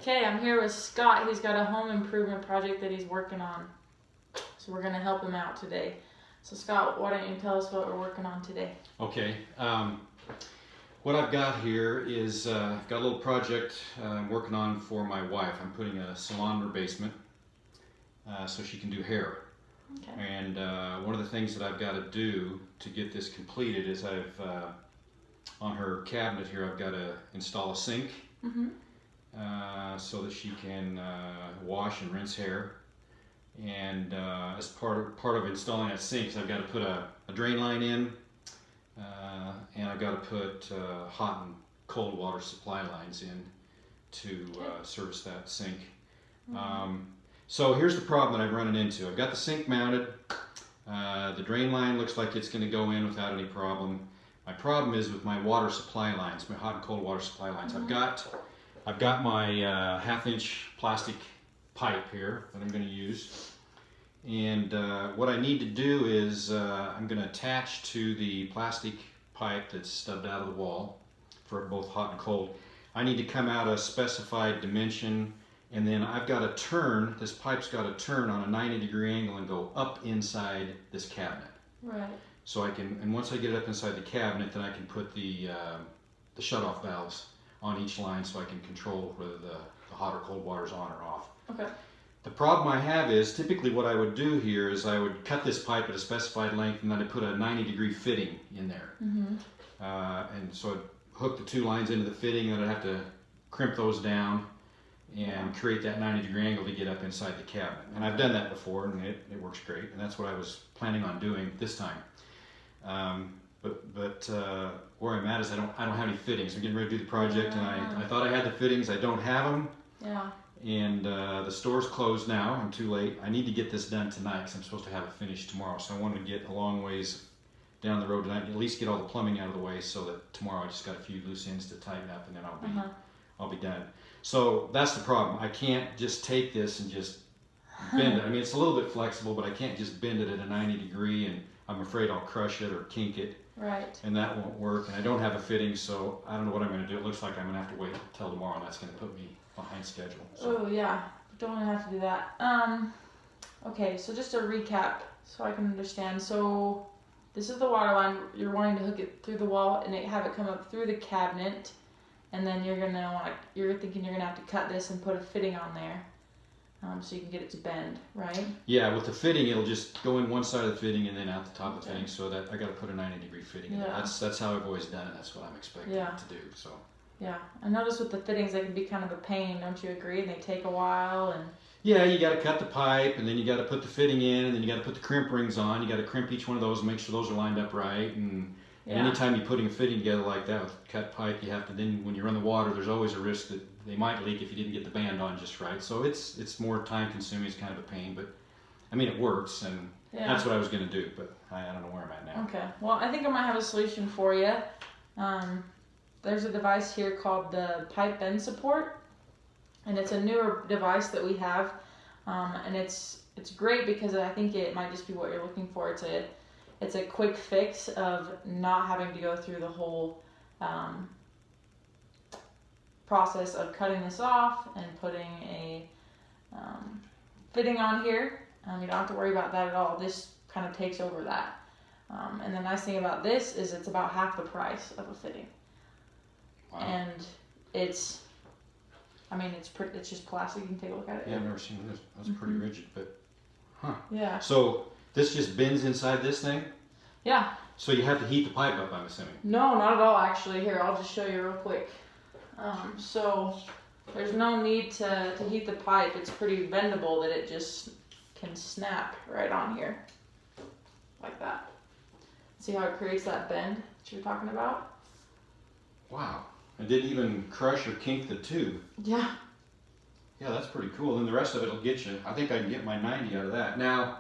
Okay, I'm here with Scott. He's got a home improvement project that he's working on. So we're going to help him out today. So Scott, why don't you tell us what we're working on today? Okay. What I've got here is I've got a little project I'm working on for my wife. I'm putting a salon in her basement so she can do hair. Okay. And one of the things that I've got to do to get this completed is on her cabinet here, I've got to install a sink so that she can wash and rinse hair. And as part of installing that sink, I've got to put a drain line in, and I've got to put hot and cold water supply lines in to service that sink. So here's the problem that I'm running into. I've got the sink mounted. The drain line looks like it's going to go in without any problem. My problem is with my water supply lines, my hot and cold water supply lines. I've got my 1/2-inch plastic pipe here that I'm going to use, and what I need to do is I'm going to attach to the plastic pipe that's stubbed out of the wall for both hot and cold. I need to come out a specified dimension, and then I've got to turn, this pipe's got to turn on a 90-degree angle and go up inside this cabinet. Right. So I can, and once I get it up inside the cabinet, then I can put the shut-off valves on each line so I can control whether the hot or cold water is on or off. Okay. The problem I have is, typically what I would do here is I would cut this pipe at a specified length, and then I'd put a 90-degree fitting in there. And so I'd hook the two lines into the fitting, and I'd have to crimp those down and create that 90-degree angle to get up inside the cabinet. And I've done that before, and it works great, and that's what I was planning on doing this time. But where I'm at is I don't have any fittings. I'm getting ready to do the project, and I thought I had the fittings. I don't have them. Yeah. And the store's closed now. I'm too late. I need to get this done tonight because I'm supposed to have it finished tomorrow. So I wanted to get a long ways down the road tonight, and at least get all the plumbing out of the way so that tomorrow I just got a few loose ends to tighten up, and then I'll be done. So that's the problem. I can't just take this and just bend it. I mean, it's a little bit flexible, but I can't just bend it at a 90-degree, and I'm afraid I'll crush it or kink it. Right. And that won't work. And I don't have a fitting, so I don't know what I'm going to do. It looks like I'm going to have to wait until tomorrow, and that's going to put me behind schedule. So. Oh yeah, don't want to have to do that. Okay, so just a recap so I can understand. So this is the water line. You're wanting to hook it through the wall and have it come up through the cabinet, and then you're thinking you're gonna have to cut this and put a fitting on there, so you can get it to bend, right? Yeah, with the fitting, it'll just go in one side of the fitting and then out the top of the fitting, so that I got to put a 90-degree fitting in there. That's how I've always done it. That's what I'm expecting it to do. So. Yeah, I noticed with the fittings they can be kind of a pain, don't you agree? And they take a while and. Yeah, you got to cut the pipe, and then you got to put the fitting in, and then you got to put the crimp rings on. You got to crimp each one of those and make sure those are lined up right. And anytime you're putting a fitting together like that with cut pipe, you have to then, when you run the water, there's always a risk that they might leak if you didn't get the band on just right. So it's more time consuming. It's kind of a pain, but I mean it works, and that's what I was going to do, but I don't know where I'm at now. Okay, well I think I might have a solution for you. There's a device here called the Pipe Bend Support, and it's a newer device that we have, and it's great because I think it might just be what you're looking for. It's a quick fix of not having to go through the whole process of cutting this off and putting a fitting on here. You don't have to worry about that at all. This kind of takes over that. And the nice thing about this is it's about half the price of a fitting. Wow. And it's just plastic. You can take a look at it. Yeah, I've never seen this. That's pretty rigid, but Yeah. So this just bends inside this thing? Yeah. So you have to heat the pipe up, I'm assuming? No, not at all actually. Here, I'll just show you real quick. So there's no need to heat the pipe. It's pretty bendable that it just can snap right on here. Like that. See how it creates that bend that you're talking about? Wow. It didn't even crush or kink the tube. Yeah. Yeah, that's pretty cool. And the rest of it will get you. I think I can get my 90 out of that. Now,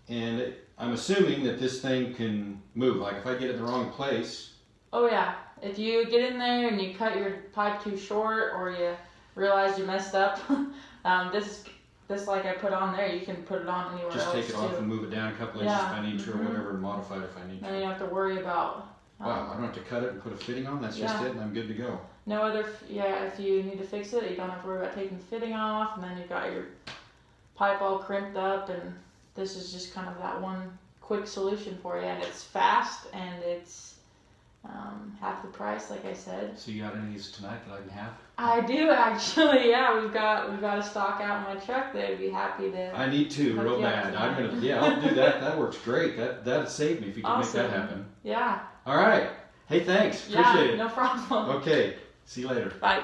and I'm assuming that this thing can move. Like if I get it in the wrong place. Oh yeah. If you get in there and you cut your pipe too short, or you realize you messed up, this like I put on there, you can put it on anywhere else. Just take it off and move it down a couple inches if I need to, or whatever, and modify it if I need to. Then you don't have to worry about Wow, I don't have to cut it and put a fitting on. That's just Yeah. it, and I'm good to go. No other, if you need to fix it, you don't have to worry about taking the fitting off, and then you've got your pipe all crimped up, and this is just kind of that one quick solution for you, and it's fast, and it's half the price, like I said. So you got any of these tonight that I can have? I do actually, yeah. We've got a stock out in my truck. They'd be happy to. I need to Hook real you up bad. tonight. I'm gonna, yeah, I'll do that. That works great. That'd save me if you could make Awesome. that happen. Yeah. All right. Hey, thanks. Yeah. Appreciate it. No problem. Okay. See you later. Bye.